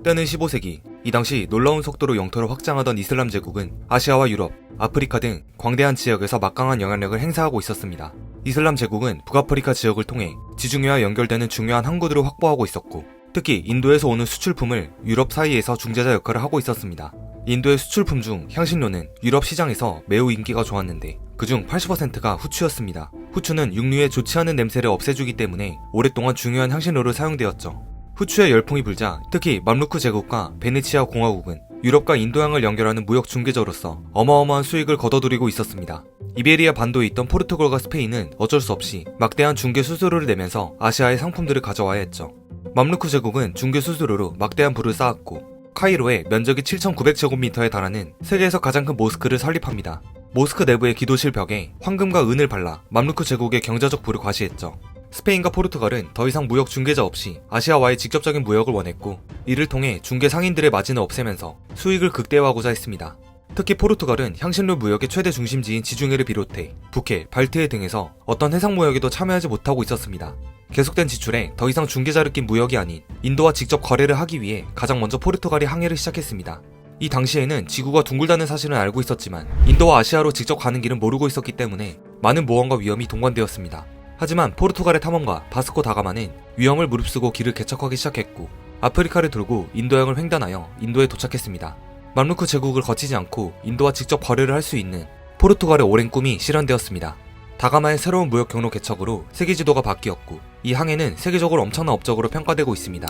때는 15세기, 이 당시 놀라운 속도로 영토를 확장하던 이슬람 제국은 아시아와 유럽, 아프리카 등 광대한 지역에서 막강한 영향력을 행사하고 있었습니다. 이슬람 제국은 북아프리카 지역을 통해 지중해와 연결되는 중요한 항구들을 확보하고 있었고, 특히 인도에서 오는 수출품을 유럽 사이에서 중재자 역할을 하고 있었습니다. 인도의 수출품 중 향신료는 유럽 시장에서 매우 인기가 좋았는데 그중 80%가 후추였습니다. 후추는 육류의 좋지 않은 냄새를 없애주기 때문에 오랫동안 중요한 향신료로 사용되었죠. 후추의 열풍이 불자 특히 맘루크 제국과 베네치아 공화국은 유럽과 인도양을 연결하는 무역 중개자로서 어마어마한 수익을 거둬들이고 있었습니다. 이베리아 반도에 있던 포르투갈과 스페인은 어쩔 수 없이 막대한 중개 수수료를 내면서 아시아의 상품들을 가져와야 했죠. 맘루크 제국은 중개 수수료로 막대한 부를 쌓았고 카이로에 면적이 7,900제곱미터에 달하는 세계에서 가장 큰 모스크를 설립합니다. 모스크 내부의 기도실 벽에 황금과 은을 발라 맘루크 제국의 경제적 부를 과시했죠. 스페인과 포르투갈은 더 이상 무역 중개자 없이 아시아와의 직접적인 무역을 원했고, 이를 통해 중개 상인들의 마진을 없애면서 수익을 극대화하고자 했습니다. 특히 포르투갈은 향신료 무역의 최대 중심지인 지중해를 비롯해 북해, 발트해 등에서 어떤 해상 무역에도 참여하지 못하고 있었습니다. 계속된 지출에 더 이상 중개자를 낀 무역이 아닌 인도와 직접 거래를 하기 위해 가장 먼저 포르투갈이 항해를 시작했습니다. 이 당시에는 지구가 둥글다는 사실은 알고 있었지만 인도와 아시아로 직접 가는 길은 모르고 있었기 때문에 많은 모험과 위험이 동반되었습니다. 하지만 포르투갈의 탐험가 바스코 다가마는 위험을 무릅쓰고 길을 개척하기 시작했고, 아프리카를 돌고 인도양을 횡단하여 인도에 도착했습니다. 맘루크 제국을 거치지 않고 인도와 직접 거래를 할 수 있는 포르투갈의 오랜 꿈이 실현되었습니다. 다가마의 새로운 무역 경로 개척으로 세계 지도가 바뀌었고, 이 항해는 세계적으로 엄청난 업적으로 평가되고 있습니다.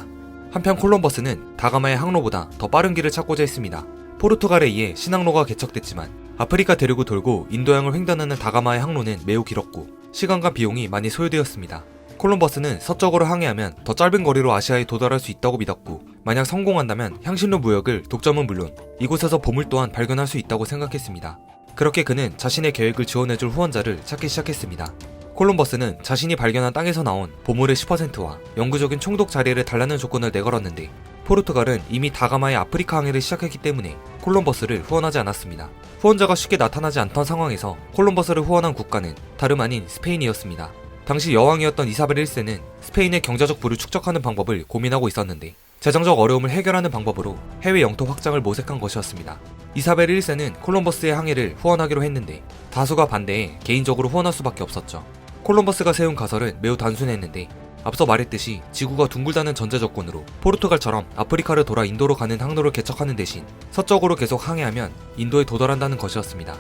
한편 콜럼버스는 다가마의 항로보다 더 빠른 길을 찾고자 했습니다. 포르투갈에 의해 신항로가 개척됐지만 아프리카 대륙을 돌고 인도양을 횡단하는 다가마의 항로는 매우 길었고 시간과 비용이 많이 소요되었습니다. 콜럼버스는 서쪽으로 항해하면 더 짧은 거리로 아시아에 도달할 수 있다고 믿었고, 만약 성공한다면 향신료 무역을 독점은 물론 이곳에서 보물 또한 발견할 수 있다고 생각했습니다. 그렇게 그는 자신의 계획을 지원해줄 후원자를 찾기 시작했습니다. 콜럼버스는 자신이 발견한 땅에서 나온 보물의 10%와 영구적인 총독 자리를 달라는 조건을 내걸었는데, 포르투갈은 이미 다가마의 아프리카 항해를 시작했기 때문에 콜럼버스를 후원하지 않았습니다. 후원자가 쉽게 나타나지 않던 상황에서 콜럼버스를 후원한 국가는 다름 아닌 스페인이었습니다. 당시 여왕이었던 이사벨 1세는 스페인의 경제적 부를 축적하는 방법을 고민하고 있었는데, 재정적 어려움을 해결하는 방법으로 해외 영토 확장을 모색한 것이었습니다. 이사벨 1세는 콜럼버스의 항해를 후원하기로 했는데 다수가 반대해 개인적으로 후원할 수밖에 없었죠. 콜럼버스가 세운 가설은 매우 단순했는데, 앞서 말했듯이 지구가 둥글다는 전제 조건으로 포르투갈처럼 아프리카를 돌아 인도로 가는 항로를 개척하는 대신 서쪽으로 계속 항해하면 인도에 도달한다는 것이었습니다.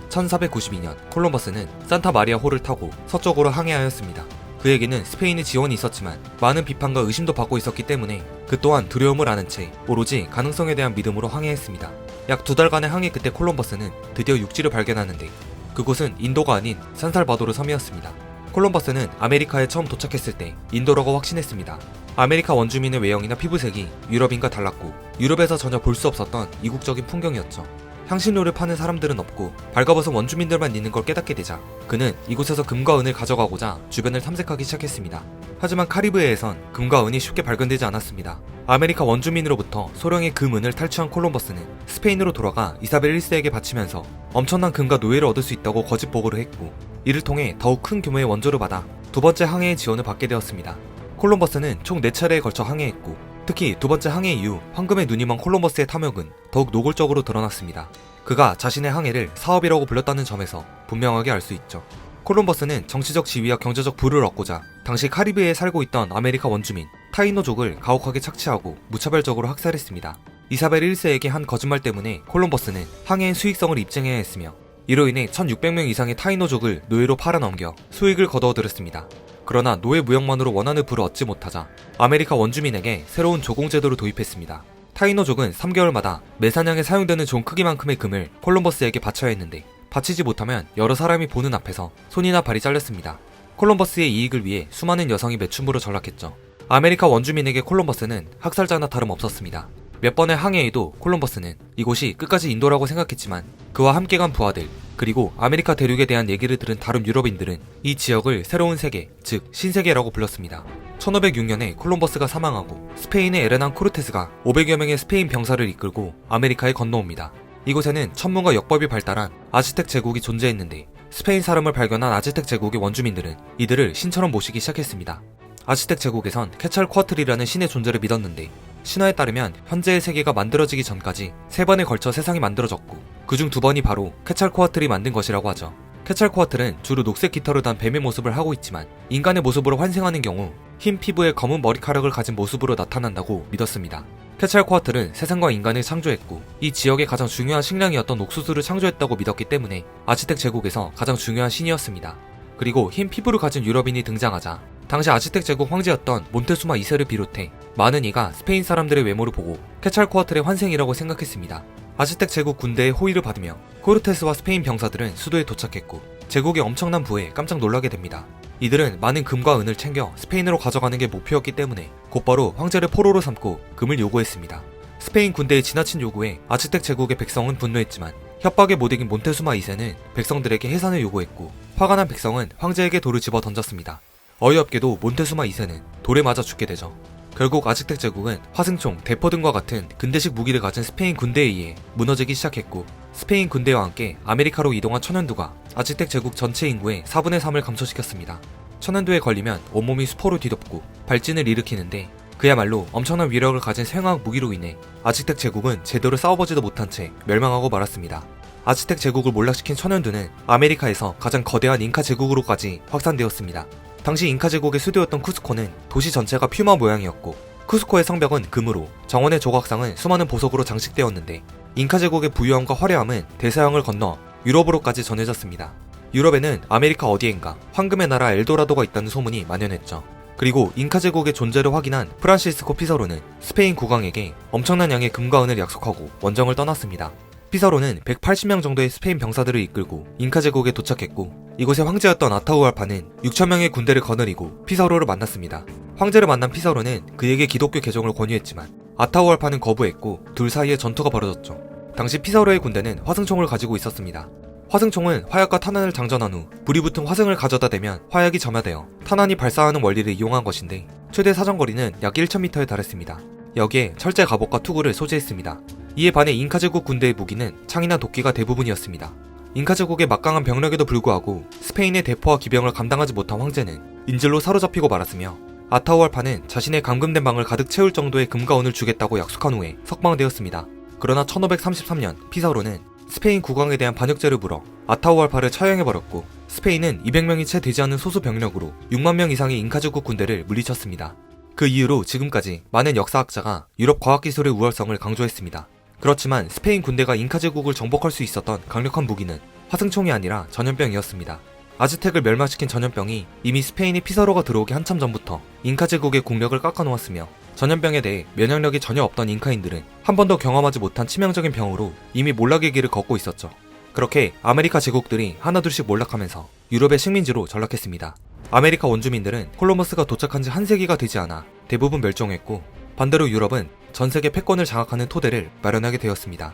1492년 콜럼버스는 산타 마리아 호를 타고 서쪽으로 항해하였습니다. 그에게는 스페인의 지원이 있었지만 많은 비판과 의심도 받고 있었기 때문에 그 또한 두려움을 아는 채 오로지 가능성에 대한 믿음으로 항해했습니다. 약 2달간의 항해 끝에 콜럼버스는 드디어 육지를 발견하는데, 그곳은 인도가 아닌 산살바도르 섬이었습니다. 콜럼버스는 아메리카에 처음 도착했을 때 인도라고 확신했습니다. 아메리카 원주민의 외형이나 피부색이 유럽인과 달랐고 유럽에서 전혀 볼 수 없었던 이국적인 풍경이었죠. 향신료를 파는 사람들은 없고 발가벗은 원주민들만 있는 걸 깨닫게 되자 그는 이곳에서 금과 은을 가져가고자 주변을 탐색하기 시작했습니다. 하지만 카리브해에선 금과 은이 쉽게 발견되지 않았습니다. 아메리카 원주민으로부터 소량의 금은을 탈취한 콜럼버스는 스페인으로 돌아가 이사벨 1세에게 바치면서 엄청난 금과 노예를 얻을 수 있다고 거짓 보고를 했고, 이를 통해 더욱 큰 규모의 원조를 받아 두 번째 항해의 지원을 받게 되었습니다. 콜럼버스는 총 4차례에 걸쳐 항해했고, 특히 두 번째 항해 이후 황금의 눈이 먼 콜럼버스의 탐욕은 더욱 노골적으로 드러났습니다. 그가 자신의 항해를 사업이라고 불렀다는 점에서 분명하게 알 수 있죠. 콜럼버스는 정치적 지위와 경제적 부를 얻고자 당시 카리브해에 살고 있던 아메리카 원주민 타이노족을 가혹하게 착취하고 무차별적으로 학살했습니다. 이사벨 1세에게 한 거짓말 때문에 콜럼버스는 항해의 수익성을 입증해야 했으며, 이로 인해 1600명 이상의 타이노족을 노예로 팔아넘겨 수익을 거두어들였습니다. 그러나 노예 무역만으로 원하는 부를 얻지 못하자 아메리카 원주민에게 새로운 조공제도를 도입했습니다. 타이노족은 3개월마다 매사냥에 사용되는 종 크기만큼의 금을 콜럼버스에게 바쳐야 했는데, 바치지 못하면 여러 사람이 보는 앞에서 손이나 발이 잘렸습니다. 콜럼버스의 이익을 위해 수많은 여성이 매춘부로 전락했죠. 아메리카 원주민에게 콜럼버스는 학살자나 다름없었습니다. 몇 번의 항해에도 콜럼버스는 이곳이 끝까지 인도라고 생각했지만 그와 함께 간 부하들, 그리고 아메리카 대륙에 대한 얘기를 들은 다른 유럽인들은 이 지역을 새로운 세계, 즉 신세계라고 불렀습니다. 1506년에 콜럼버스가 사망하고 스페인의 에르난 코르테스가 500여 명의 스페인 병사를 이끌고 아메리카에 건너옵니다. 이곳에는 천문과 역법이 발달한 아즈텍 제국이 존재했는데, 스페인 사람을 발견한 아즈텍 제국의 원주민들은 이들을 신처럼 모시기 시작했습니다. 아즈텍 제국에선 케찰코아틀이라는 신의 존재를 믿었는데, 신화에 따르면 현재의 세계가 만들어지기 전까지 3번에 걸쳐 세상이 만들어졌고 그중 2번이 바로 케찰코아틀이 만든 것이라고 하죠. 케찰코아틀은 주로 녹색 깃털을 단 뱀의 모습을 하고 있지만 인간의 모습으로 환생하는 경우 흰 피부에 검은 머리카락을 가진 모습으로 나타난다고 믿었습니다. 케찰코아틀은 세상과 인간을 창조했고 이 지역의 가장 중요한 식량이었던 옥수수를 창조했다고 믿었기 때문에 아즈텍 제국에서 가장 중요한 신이었습니다. 그리고 흰 피부를 가진 유럽인이 등장하자 당시 아즈텍 제국 황제였던 몬테수마 2세를 비롯해 많은 이가 스페인 사람들의 외모를 보고 케찰코아틀의 환생이라고 생각했습니다. 아즈텍 제국 군대의 호위를 받으며 코르테스와 스페인 병사들은 수도에 도착했고 제국의 엄청난 부에 깜짝 놀라게 됩니다. 이들은 많은 금과 은을 챙겨 스페인으로 가져가는 게 목표였기 때문에 곧바로 황제를 포로로 삼고 금을 요구했습니다. 스페인 군대의 지나친 요구에 아즈텍 제국의 백성은 분노했지만 협박에 못 이긴 몬테수마 2세는 백성들에게 해산을 요구했고 화가 난 백성은 황제에게 돌을 집어 던졌습니다. 어이없게도 몬테수마 2세는 돌에 맞아 죽게 되죠. 결국 아즈텍 제국은 화승총, 대포 등과 같은 근대식 무기를 가진 스페인 군대에 의해 무너지기 시작했고 스페인 군대와 함께 아메리카로 이동한 천연두가 아즈텍 제국 전체 인구의 4분의 3을 감소시켰습니다. 천연두에 걸리면 온몸이 수포로 뒤덮고 발진을 일으키는데 그야말로 엄청난 위력을 가진 생화학 무기로 인해 아즈텍 제국은 제대로 싸워보지도 못한 채 멸망하고 말았습니다. 아즈텍 제국을 몰락시킨 천연두는 아메리카에서 가장 거대한 잉카 제국으로까지 확산되었습니다. 당시 잉카 제국의 수도였던 쿠스코는 도시 전체가 퓨마 모양이었고 쿠스코의 성벽은 금으로, 정원의 조각상은 수많은 보석으로 장식되었는데 잉카 제국의 부유함과 화려함은 대서양을 건너 유럽으로까지 전해졌습니다. 유럽에는 아메리카 어디엔가 황금의 나라 엘도라도가 있다는 소문이 만연했죠. 그리고 잉카 제국의 존재를 확인한 프란시스코 피서로는 스페인 국왕에게 엄청난 양의 금과 은을 약속하고 원정을 떠났습니다. 피서로는 180명 정도의 스페인 병사들을 이끌고 잉카 제국에 도착했고 이곳의 황제였던 아타우알파는 6,000명의 군대를 거느리고 피서로를 만났습니다. 황제를 만난 피서로는 그에게 기독교 개종을 권유했지만 아타우알파는 거부했고 둘 사이에 전투가 벌어졌죠. 당시 피서로의 군대는 화승총을 가지고 있었습니다. 화승총은 화약과 탄환을 장전한 후 불이 붙은 화승을 가져다 대면 화약이 점화되어 탄환이 발사하는 원리를 이용한 것인데 최대 사정거리는 약 1,000m에 달했습니다. 여기에 철제 갑옷과 투구를 소지했습니다. 이에 반해 잉카 제국 군대의 무기는 창이나 도끼가 대부분이었습니다. 잉카 제국의 막강한 병력에도 불구하고 스페인의 대포와 기병을 감당하지 못한 황제는 인질로 사로잡히고 말았으며 아타우알파는 자신의 감금된 방을 가득 채울 정도의 금과 은을 주겠다고 약속한 후에 석방되었습니다. 그러나 1533년 피서로는 스페인 국왕에 대한 반역죄를 물어 아타우알파를 처형해버렸고 스페인은 200명이 채 되지 않는 소수 병력으로 6만 명 이상의 잉카 제국 군대를 물리쳤습니다. 그 이후로 지금까지 많은 역사학자가 유럽 과학기술의 우월성을 강조했습니다. 그렇지만 스페인 군대가 잉카 제국을 정복할 수 있었던 강력한 무기는 화승총이 아니라 전염병이었습니다. 아즈텍을 멸망시킨 전염병이 이미 스페인의 피서로가 들어오기 한참 전부터 잉카 제국의 국력을 깎아놓았으며 전염병에 대해 면역력이 전혀 없던 잉카인들은 한 번도 경험하지 못한 치명적인 병으로 이미 몰락의 길을 걷고 있었죠. 그렇게 아메리카 제국들이 하나둘씩 몰락하면서 유럽의 식민지로 전락했습니다. 아메리카 원주민들은 콜럼버스가 도착한 지 한 세기가 되지 않아 대부분 멸종했고 반대로 유럽은 전세계 패권을 장악하는 토대를 마련하게 되었습니다.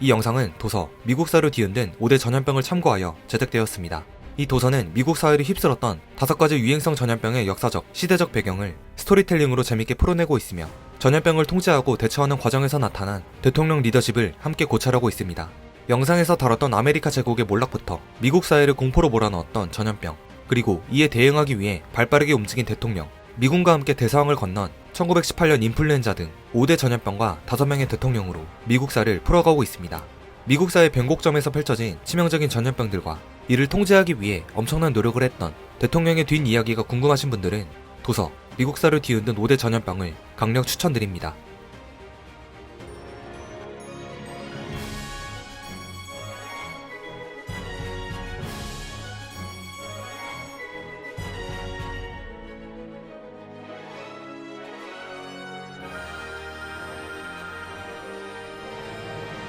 이 영상은 도서 미국사를 뒤흔든 5대 전염병을 참고하여 제작되었습니다. 이 도서는 미국 사회를 휩쓸었던 5가지 유행성 전염병의 역사적, 시대적 배경을 스토리텔링으로 재밌게 풀어내고 있으며 전염병을 통제하고 대처하는 과정에서 나타난 대통령 리더십을 함께 고찰하고 있습니다. 영상에서 다뤘던 아메리카 제국의 몰락부터 미국 사회를 공포로 몰아넣었던 전염병, 그리고 이에 대응하기 위해 발빠르게 움직인 대통령, 미군과 함께 대서양을 건넌 1918년 인플루엔자 등 5대 전염병과 5명의 대통령으로 미국사를 풀어가고 있습니다. 미국사의 변곡점에서 펼쳐진 치명적인 전염병들과 이를 통제하기 위해 엄청난 노력을 했던 대통령의 뒷이야기가 궁금하신 분들은 도서 미국사를 뒤흔든 5대 전염병을 강력 추천드립니다.